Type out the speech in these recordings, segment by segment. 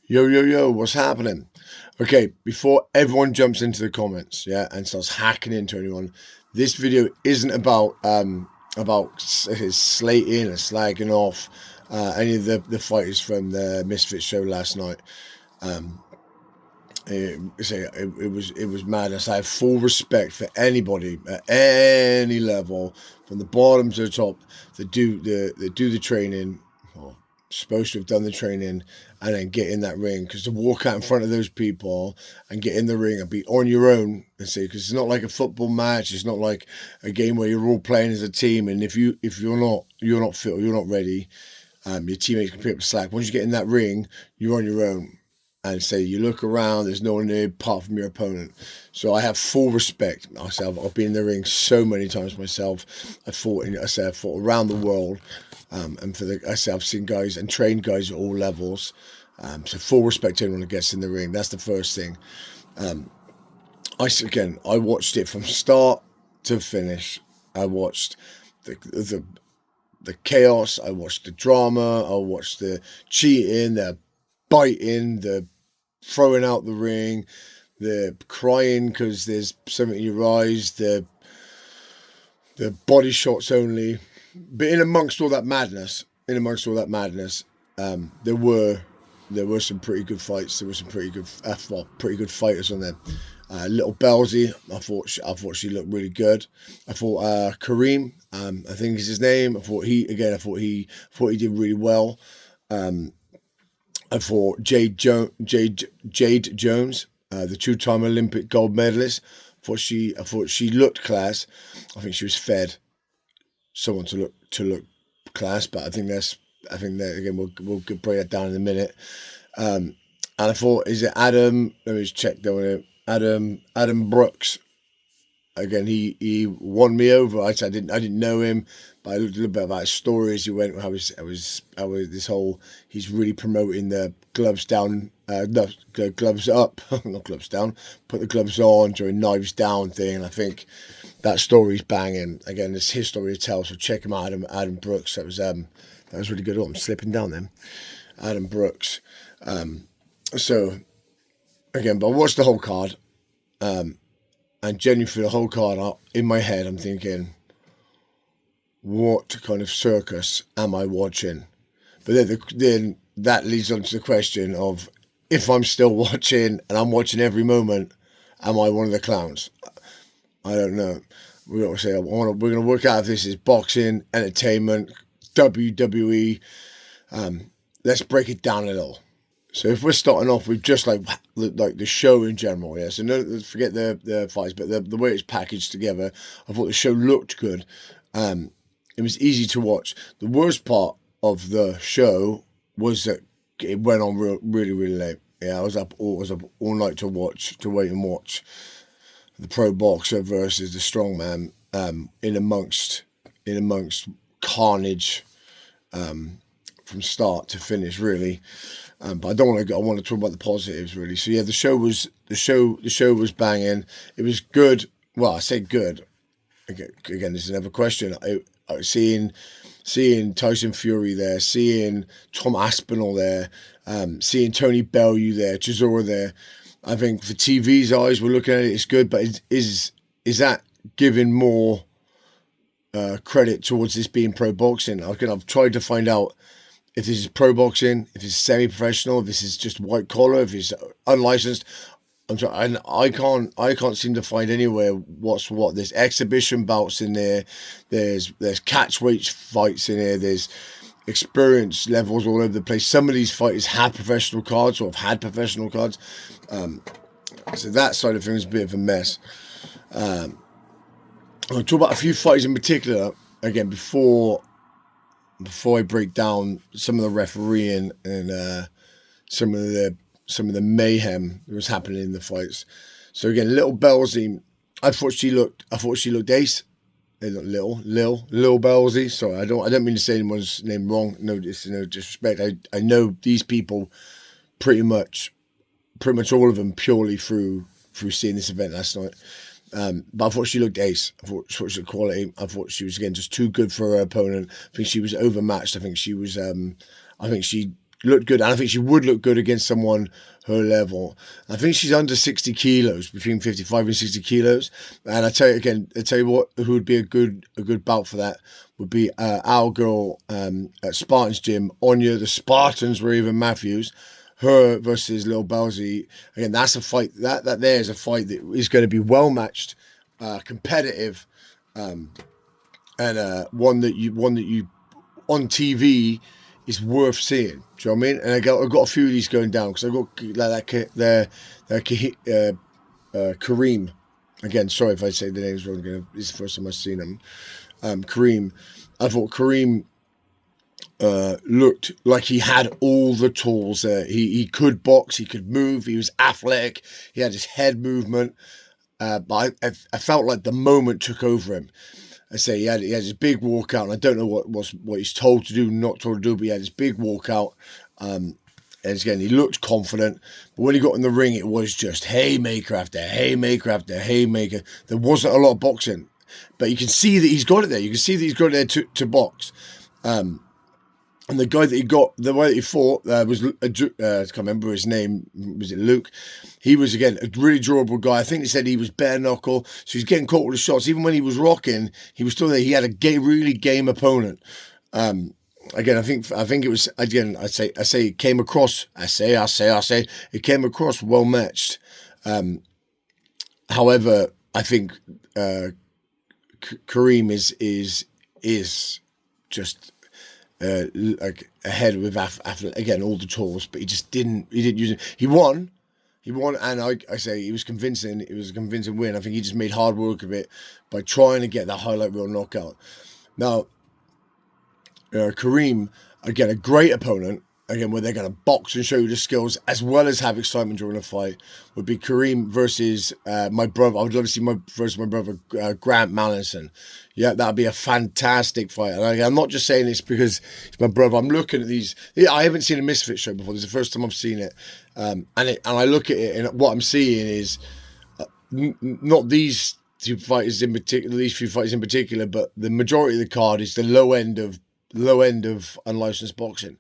Yo, yo, yo, what's happening? Okay, before everyone jumps into the comments, yeah, and starts hacking into anyone, this video isn't about slating and slagging off any of the fighters from the Misfits show last night. It was madness. I have full respect for anybody at any level, from the bottom to the top, that do the training, or supposed to have done the training, and then get in that ring. Because to walk out in front of those people and get in the ring and be on your own, and say, because it's not like a football match. It's not like a game where you're all playing as a team. And if you're not fit or you're not ready, your teammates can pick up the slack. Once you get in that ring, you're on your own. And say you look around, there's no one there apart from your opponent. So I have full respect. I've been in the ring so many times myself. I've fought around the world, and I've seen guys and trained guys at all levels. So full respect to anyone who gets in the ring. That's the first thing. I watched it from start to finish. I watched the chaos. I watched the drama. I watched the cheating, the biting, the throwing out the ring, the crying because there's something in your eyes, the body shots only. But in amongst all that madness, there were some pretty good fights. There were some pretty good fighters on there. Lil Bellsy, I thought she looked really good. I thought Kareem, I think is his name. I thought he did really well. I thought Jade Jones, the two-time Olympic gold medalist. I thought she looked class. I think she was fed someone to look class, but I think that again we'll break that down in a minute. And I thought, is it Adam? Let me just check down here. Adam Brooks. Again, he won me over. I didn't know him, but I looked a little bit about his story as he went. He's really promoting the gloves down, gloves up, not gloves down. Put the gloves on during knives down thing. And I think that story's banging. Again, it's his story to tell. So check him out, Adam Brooks. That was really good. Oh, I'm slipping down then. Adam Brooks. So again, but I watched the whole card. And genuinely for the whole card, in my head, I'm thinking, what kind of circus am I watching? But then that leads on to the question of, if I'm still watching and I'm watching every moment, am I one of the clowns? I don't know. We're going to work out if this is boxing, entertainment, WWE. Let's break it down a little. So if we're starting off with just like the show in general, yeah. So no, forget the fights, but the way it's packaged together, I thought the show looked good. It was easy to watch. The worst part of the show was that it went on really, really late. Yeah, I was up all night to wait and watch the pro boxer versus the strongman. In amongst carnage, from start to finish, really. But I want to talk about the positives, really. So yeah, the show was banging. It was good. Well, I say good. Again, this is another question. I seeing Tyson Fury there, seeing Tom Aspinall there, seeing Tony Bellew there, Chisora there. I think for TV's eyes, we're looking at it. It's good, but is that giving more credit towards this being pro boxing? I've tried to find out if this is pro boxing, if it's semi-professional, if this is just white collar, if it's unlicensed. I'm sorry, and I can't seem to find anywhere what's what. There's exhibition bouts in there. There's catchweight fights in there. There's experience levels all over the place. Some of these fighters have professional cards or have had professional cards. So that side of things is a bit of a mess. I'll talk about a few fighters in particular again before I break down some of the refereeing and some of the mayhem that was happening in the fights. So again, Lil Bellsy, I thought she looked ace. Lil Bellsy. Sorry, I don't mean to say anyone's name wrong. No disrespect. I know these people pretty much all of them purely through seeing this event last night. But I thought she looked ace. I thought she looked quality. I thought she was, again, just too good for her opponent. I think she was overmatched. I think she looked good, and I think she would look good against someone her level. I think she's under 60 kilos, between 55 and 60 kilos. And I tell you what, who would be a good bout for that would be our girl at Spartans Gym, Anya, the Spartans, Raven Matthews. Her versus Lil Bellsy. Again, that's a fight. That there is a fight that is going to be well matched, competitive, and one that you on TV is worth seeing. Do you know what I mean? And I've got a few of these going down because I've got like Kareem. Again, sorry if I say the names wrong. This is the first time I've seen him. Kareem. I thought Kareem looked like he had all the tools there. He could box, he could move, he was athletic, he had his head movement. But I felt like the moment took over him. I say he had his big walkout, and I don't know what he's told to do, not told to do, but he had his big walkout. And again, he looked confident, but when he got in the ring, it was just haymaker after haymaker after haymaker. There wasn't a lot of boxing, but you can see that he's got it there. You can see that he's got it there to box. And the guy that he got, the way that he fought was, I can't remember his name, was it Luke? He was, again, a really durable guy. I think they said he was bare knuckle, so he's getting caught with the shots. Even when he was rocking, he was still there. He had a really game opponent. Again, I think it was, again, I say it came across, it came across well matched. However, I think Kareem is just like ahead with again all the tools, but he didn't use it. He won, and I say he was convincing. It was a convincing win. I think he just made hard work of it by trying to get that highlight reel knockout. Now, Kareem, again, a great opponent. Again, where they're going to box and show you the skills as well as have excitement during the fight, would be Kareem versus my brother. I would love to see my brother Grant Mallinson. Yeah, that would be a fantastic fight. And I'm not just saying this because it's my brother. I'm looking at these. I haven't seen a Misfits show before. This is the first time I've seen it. And I look at it, and what I'm seeing is not these two fighters in particular, these few fighters in particular, but the majority of the card is the low end of unlicensed boxing.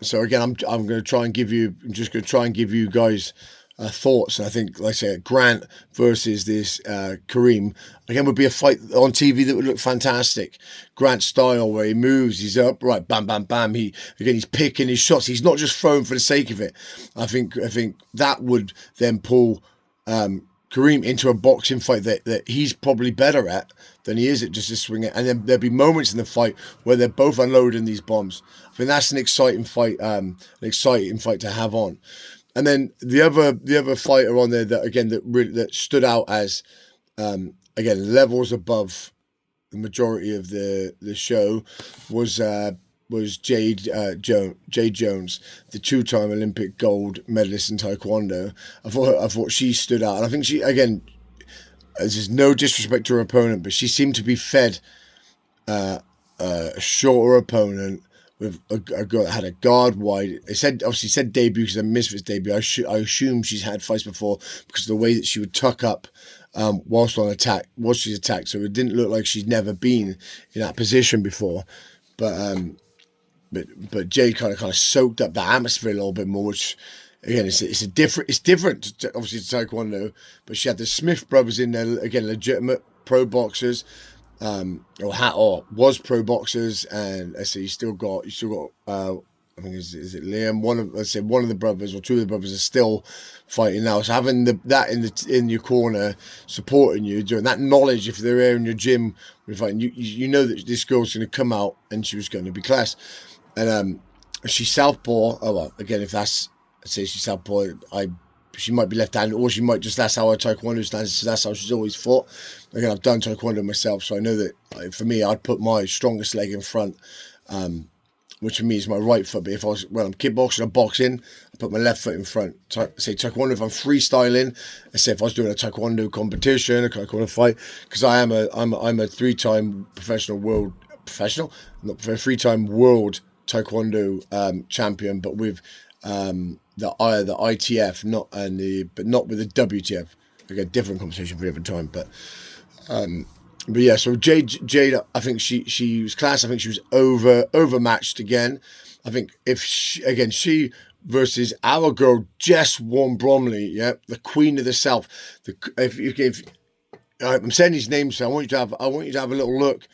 So again, I'm going to try and give you. I'm just going to try and give you guys thoughts. And I think, like I say, Grant versus this Kareem again would be a fight on TV that would look fantastic. Grant's style, where he moves, he's upright, bam, bam, bam. He's picking his shots. He's not just throwing for the sake of it. I think that would then pull Kareem into a boxing fight that he's probably better at than he is at just a swing it. And then there'll be moments in the fight where they're both unloading these bombs. I think that's an exciting fight to have on. And then the other fighter on there that stood out as again levels above the majority of the show was Jade Jones, the two-time Olympic gold medalist in Taekwondo. I thought she stood out, and I think she, again, this is no disrespect to her opponent, but she seemed to be fed a shorter opponent with a girl that had a guard wide. It said debut because a Misfits debut. I assume she's had fights before because of the way that she would tuck up whilst she's attacked. So it didn't look like she'd never been in that position before, But Jade kind of soaked up the atmosphere a little bit more, which again it's different to, obviously, to Taekwondo. But she had the Smith brothers in there, again, legitimate pro boxers, or was pro boxers, and I say you still got I think is it Liam? One of the brothers or two of the brothers are still fighting now. So having that in your corner, supporting you, doing that knowledge, if they're there in your gym, we're fighting, you know that this girl's going to come out and she was going to be class. And she's southpaw. Oh well, again, if that's, I'd say she's southpaw, she might be left-handed, or she might just, that's how her Taekwondo stands, so that's how she's always fought. Again, I've done Taekwondo myself, so I know that for me, I'd put my strongest leg in front, which for me is my right foot. But when I'm kickboxing or boxing, I put my left foot in front. Say Taekwondo, if I'm freestyling, I say if I was doing a Taekwondo competition, a Taekwondo fight, because I'm a three-time three-time world Taekwondo champion, but with the ITF, but not with the WTF. Again, different conversation for a different time. But yeah, so Jade, I think she was class. I think she was overmatched again. I think if she versus our girl Jess Bromley, yeah, the Queen of the South. If I'm saying these names, so I want you to have a little look.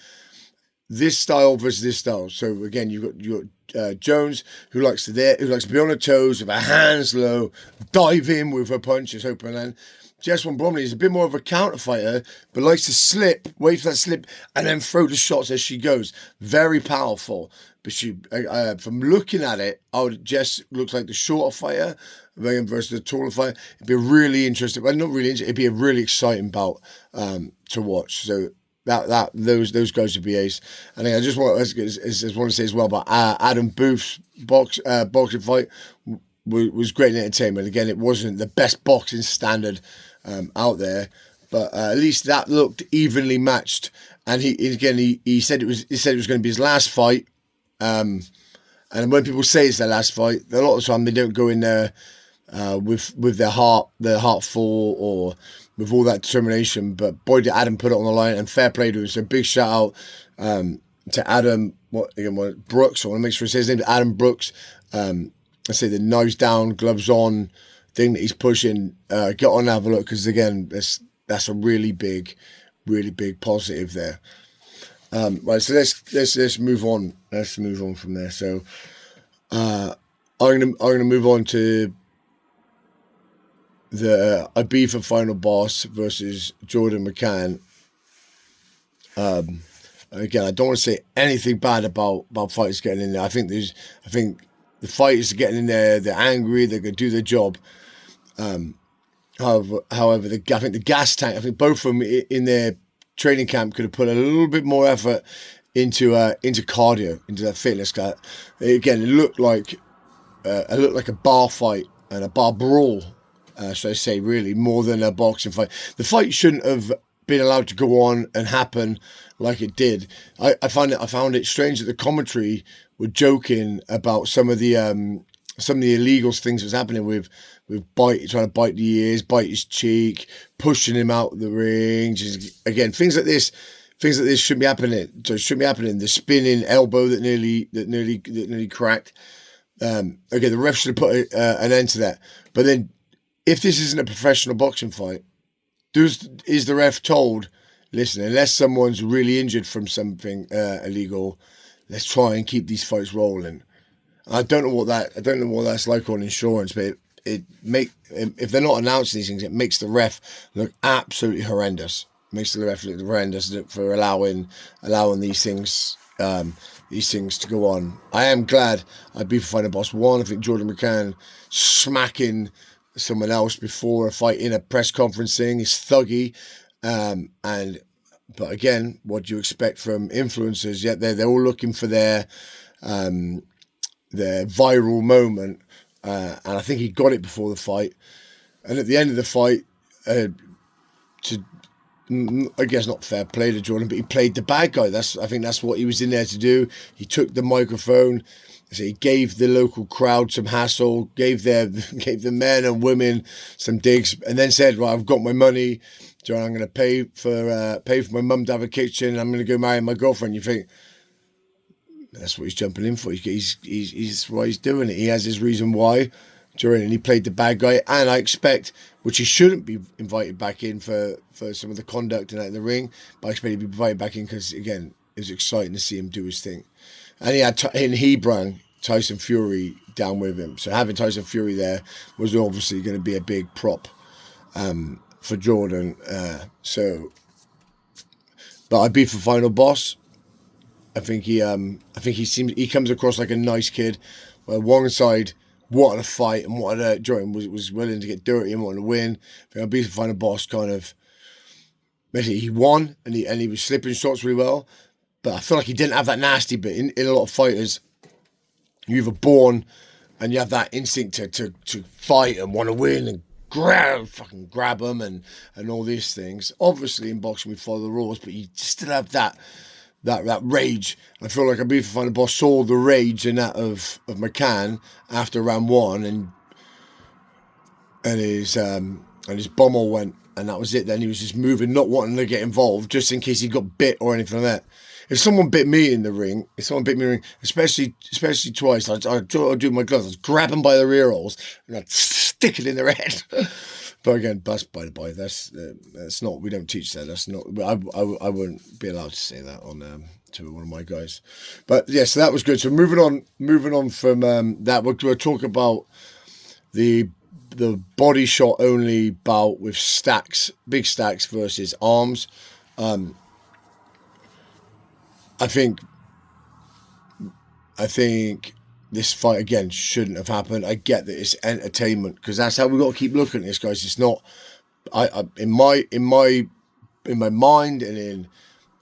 This style versus this style. So again, you've got Jones, who likes to be on her toes with her hands low, dive in with her punches open land. Jess Bromley is a bit more of a counter fighter, but likes to wait for that slip, and then throw the shots as she goes. Very powerful. But she, from looking at it, Jess looks like the shorter fighter versus the taller fighter. It'd be really interesting. Well, not really interesting. It'd be a really exciting bout to watch. So those guys would be ace. And I just want to say as well about Adam Booth's boxing fight was great entertainment. Again, it wasn't the best boxing standard out there, but at least that looked evenly matched. And he said it was going to be his last fight. And when people say it's their last fight, a lot of the time they don't go in there with their heart full or with all that determination. But boy, did Adam put it on the line, and fair play to him. So big shout out to Adam. Brooks? I want to make sure I say his name. Adam Brooks. I say the knives down, gloves on thing that he's pushing. Get on and have a look, because again, that's a really big positive there. Right, so let's move on. Let's move on from there. So I'm gonna move on to the Ibiza final boss versus Jordan McCann. Again, I don't want to say anything bad about fighters getting in there. I think the fighters are getting in there. They're angry. They're gonna do their job. However, I think the gas tank. I think both of them in their training camp could have put a little bit more effort into cardio, into their fitness. Again, it looked like a bar fight and a bar brawl, should I say, really, more than a boxing fight. The fight shouldn't have been allowed to go on and happen like it did. I found it strange that the commentary were joking about some of the illegal things that was happening with trying to bite the ears, bite his cheek, pushing him out of the ring. Just, again, things like this shouldn't be happening. So it shouldn't be happening. The spinning elbow that nearly cracked. Again, the ref should have put an end to that. But then, if this isn't a professional boxing fight, is the ref told, listen, unless someone's really injured from something illegal, let's try and keep these fights rolling. I don't know what that's like on insurance, but if they're not announcing these things, it makes the ref look absolutely horrendous. It makes the ref look horrendous for allowing these things to go on. I am glad I'd be for Final Boss 1. I think Jordan McCann smacking someone else before a fight in a press conference thing is thuggy. But again, what do you expect from influencers? Yet they're all looking for their viral moment, and I think he got it before the fight. And at the end of the fight, I guess not fair play to Jordan, but he played the bad guy. I think that's what he was in there to do. He took the microphone, so he gave the local crowd some hassle, gave the men and women some digs, and then said, "Right, I've got my money. So I'm going to pay for my mum to have a kitchen. And I'm going to go marry my girlfriend." You think that's what he's jumping in for. He's why he's doing it. He has his reason why. And he played the bad guy, and I expect, which he shouldn't be invited back in for some of the conduct in the ring, but I expect he'd be invited back in because, again, it was exciting to see him do his thing. And he brought Tyson Fury down with him. So having Tyson Fury there was obviously going to be a big prop for Jordan. But I'd be for Final Boss. I think he comes across like a nice kid. Where one side wanted to fight and Jordan was willing to get dirty and wanted to win. I think I'd be for Final Boss kind of. Basically, he won and he was slipping shots really well, but I feel like he didn't have that nasty bit. In a lot of fighters, you're either born and you have that instinct to fight and want to win and grab them and all these things. Obviously, in boxing we follow the rules, but you still have that rage. I feel like Ibiza Final Boss saw the rage in that of McCann after round one, and his bumhole went and that was it. Then he was just moving, not wanting to get involved, just in case he got bit or anything like that. If someone bit me in the ring, especially twice, I'd do my gloves, I'd grab them by the rear holes and I'd stick it in their head. But again, that's by the by. That's not. We don't teach that. That's not. I wouldn't be allowed to say that on to one of my guys. But yeah, so that was good. So moving on from that, we'll talk about the body shot only bout with Stacks, Big Stacks versus Arms. I think this fight again shouldn't have happened. I get that it's entertainment because that's how we got to keep looking at this, guys. It's not. In my mind and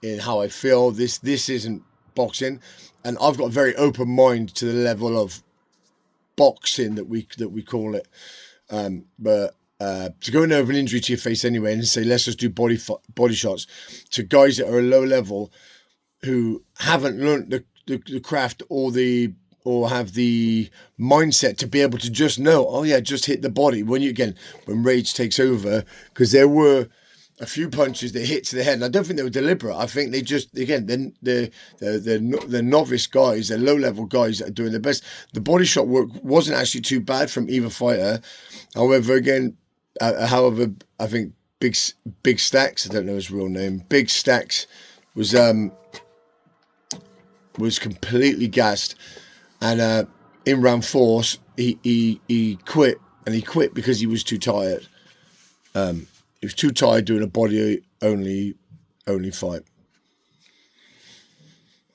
in how I feel, this isn't boxing, and I've got a very open mind to the level of boxing that we call it. But to go in there with an injury to your face anyway and say let's just do body shots to guys that are a low level who haven't learned the craft or have the mindset to be able to just know, oh yeah, just hit the body when rage takes over, because there were a few punches that hit to the head, and I don't think they were deliberate. I think they just, again, then the novice guys, the low level guys that are doing their best. The body shot work wasn't actually too bad from either fighter. However, I think Big Stacks, I don't know his real name, Big Stacks was completely gassed, and in round 4 he quit, and he quit because he was too tired. He was too tired doing a body only fight.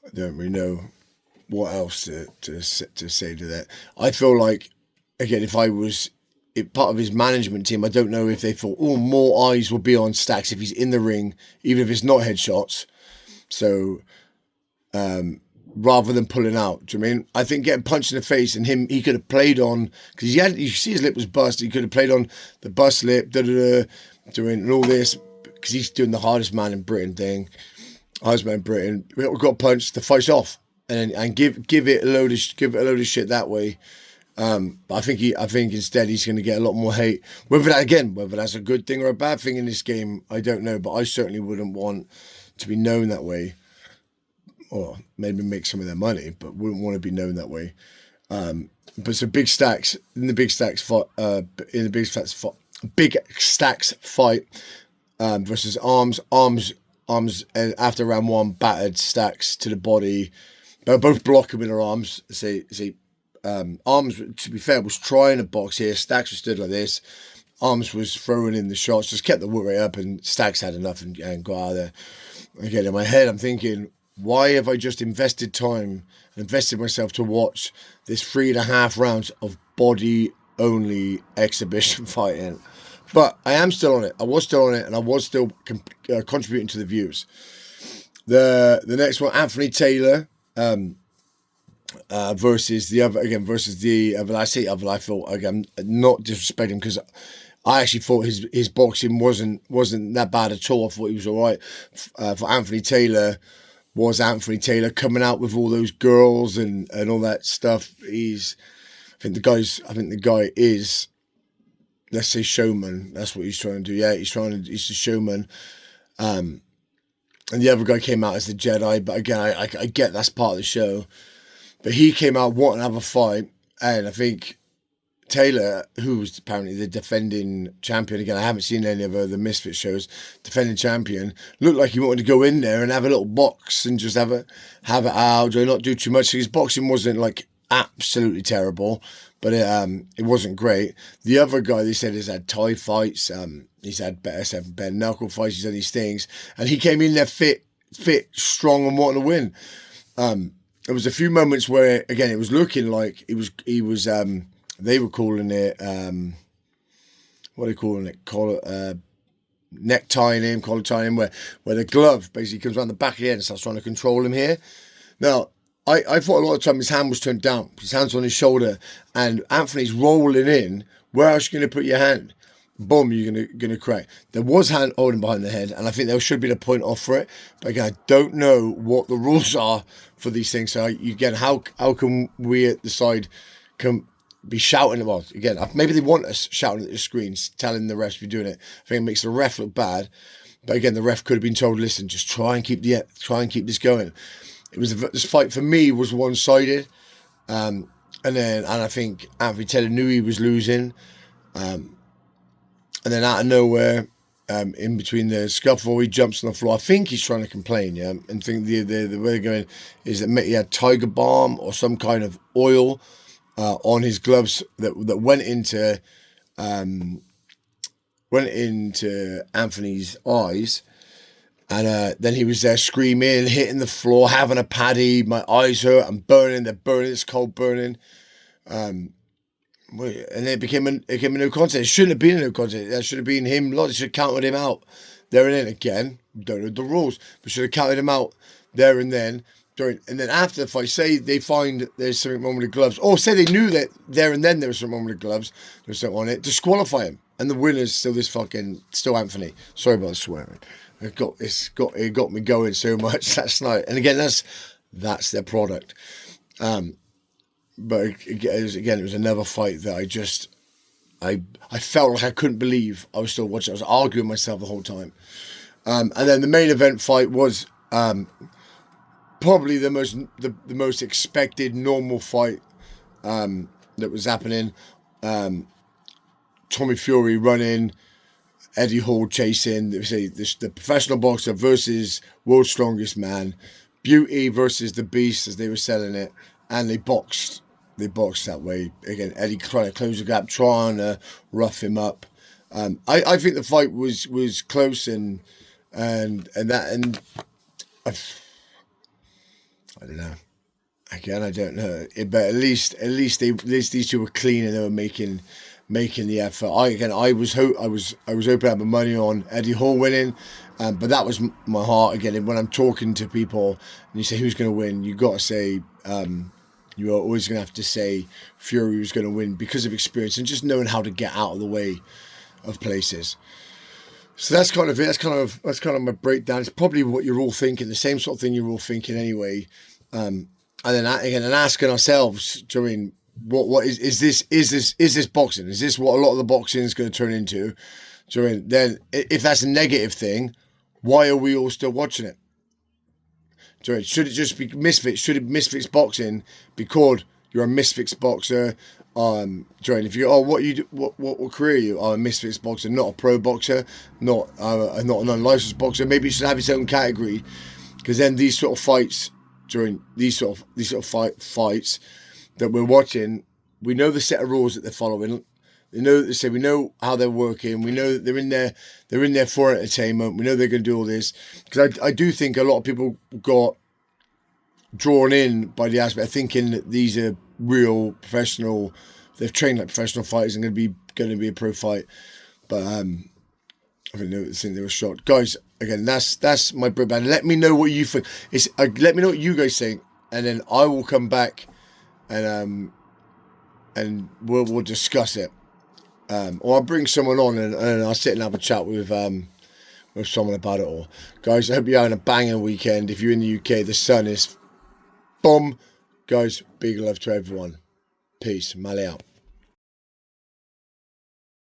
I don't really know what else to say to that. I feel like, again, if I was part of his management team, I don't know if they thought, oh, more eyes will be on Stacks if he's in the ring, even if it's not headshots. So rather than pulling out, do you know what I mean? I think getting punched in the face and he could have played on, because you see his lip was busted, he could have played on the bust lip, doing all this, because he's doing the hardest man in Britain thing. Hardest man in Britain. We got punched, the fight's off, and give it a load of shit that way. But I think instead he's going to get a lot more hate. Whether that's a good thing or a bad thing in this game, I don't know. But I certainly wouldn't want to be known that way, or maybe make some of their money, but wouldn't want to be known that way. But so Big Stacks fight versus Arms. Arms after round 1 battered Stacks to the body. They were both blocking with their arms. Arms, to be fair, was trying to box here. Stacks was stood like this. Arms was throwing in the shots, just kept the work rate up, and Stacks had enough and got out of there. Again, in my head, I'm thinking, why have I just invested time and invested myself to watch this 3.5 rounds of body-only exhibition fighting? But I am still on it. I was still on it, and I was still contributing to the views. The next one, Anthony Taylor versus the other. I say other. I thought, again, not disrespect him, because I actually thought his boxing wasn't that bad at all. I thought he was all right. For Anthony Taylor, was Anthony Taylor coming out with all those girls and all that stuff. I think the guy is, let's say, showman. That's what he's trying to do. Yeah, he's a showman. And the other guy came out as the Jedi, but again, I get that's part of the show. But he came out wanting to have a fight, and I think Taylor, who was apparently the defending champion, again, I haven't seen any of the Misfits shows, defending champion, looked like he wanted to go in there and have a little box and just have it out, or not do too much. His boxing wasn't like absolutely terrible, but it wasn't great. The other guy, they said, has had Thai fights, he's had better knuckle fights, he's had these things, and he came in there fit, strong, and wanting to win. There was a few moments where, again, it was looking like he was they were calling it, what are they calling it? Neck tying him, collar tying him, where the glove basically comes around the back of the head and starts trying to control him here. Now, I thought a lot of time his hand was turned down, his hand's on his shoulder, and Anthony's rolling in. Where else are you going to put your hand? Boom, you're gonna crack. There was hand holding behind the head, and I think there should be a point off for it. But again, I don't know what the rules are for these things. So again, how can we at the side be shouting. Well, again, maybe they want us shouting at the screens, telling the refs we're doing it. I think it makes the ref look bad. But again, the ref could have been told, listen, just try and keep this going. This fight for me was one-sided. And I think Anthony Taylor knew he was losing. And then out of nowhere, in between the scuffle, he jumps on the floor. I think he's trying to complain, yeah. And think the way they're going is that he had Tiger Balm or some kind of oil on his gloves that went into Anthony's eyes. And then he was there screaming, hitting the floor, having a paddy. My eyes hurt. I'm burning. They're burning. It's cold burning. And it became a no contest. It shouldn't have been a no contest. That should have been him. They should have counted him out there and then. Again, don't know the rules, but should have counted him out there and then. And then after the fight, say they find there's something wrong with the gloves, or say they knew that there and then there was something wrong with the gloves, there's something on it, disqualify him. And the winner's still Anthony. Sorry about the swearing. It got me going so much last night. And again, that's their product. But it was another fight that I felt like I couldn't believe I was still watching. I was arguing myself the whole time. And then the main event fight was probably the most expected normal fight that was happening. Tommy Fury running, Eddie Hall chasing. The professional boxer versus world's strongest man, Beauty versus the Beast as they were selling it, and they boxed. They boxed that way again. Eddie trying to close the gap, trying to rough him up. I think the fight was close and I don't know. Again, I don't know. But at least these two were clean and they were making the effort. I was hoping to have my money on Eddie Hall winning, but that was my heart. Again, when I'm talking to people and you say who's going to win, you got to say you are always going to have to say Fury was going to win because of experience and just knowing how to get out of the way of places. So that's kind of it. That's kind of my breakdown. It's probably what you're all thinking, the same sort of thing you're all thinking anyway. And then again, and asking ourselves during what is this boxing? Is this what a lot of the boxing is going to turn into? Then if that's a negative thing, why are we all still watching it? Should it just be Misfits? Should it be Misfits boxing because you're a Misfits boxer? If you what career are you? A Misfits boxer, not a pro boxer, not an unlicensed boxer. Maybe you should have your own category, because then these sort of fights, these sort of fights that we're watching, we know the set of rules that they're following. We know how they're working. We know that they're in there for entertainment. We know they're going to do all this, because I do think a lot of people got drawn in by the aspect of thinking that these are real professional. They've trained like professional fighters and going to be a pro fight. But I think they were shot, guys. Again, that's my breakdown. Let me know what you think. Let me know what you guys think, and then I will come back and we'll discuss it. Or I'll bring someone on and I'll sit and have a chat with someone about it all. Guys, I hope you're having a banging weekend. If you're in the UK, the sun is bomb. Guys, big love to everyone. Peace. Male out.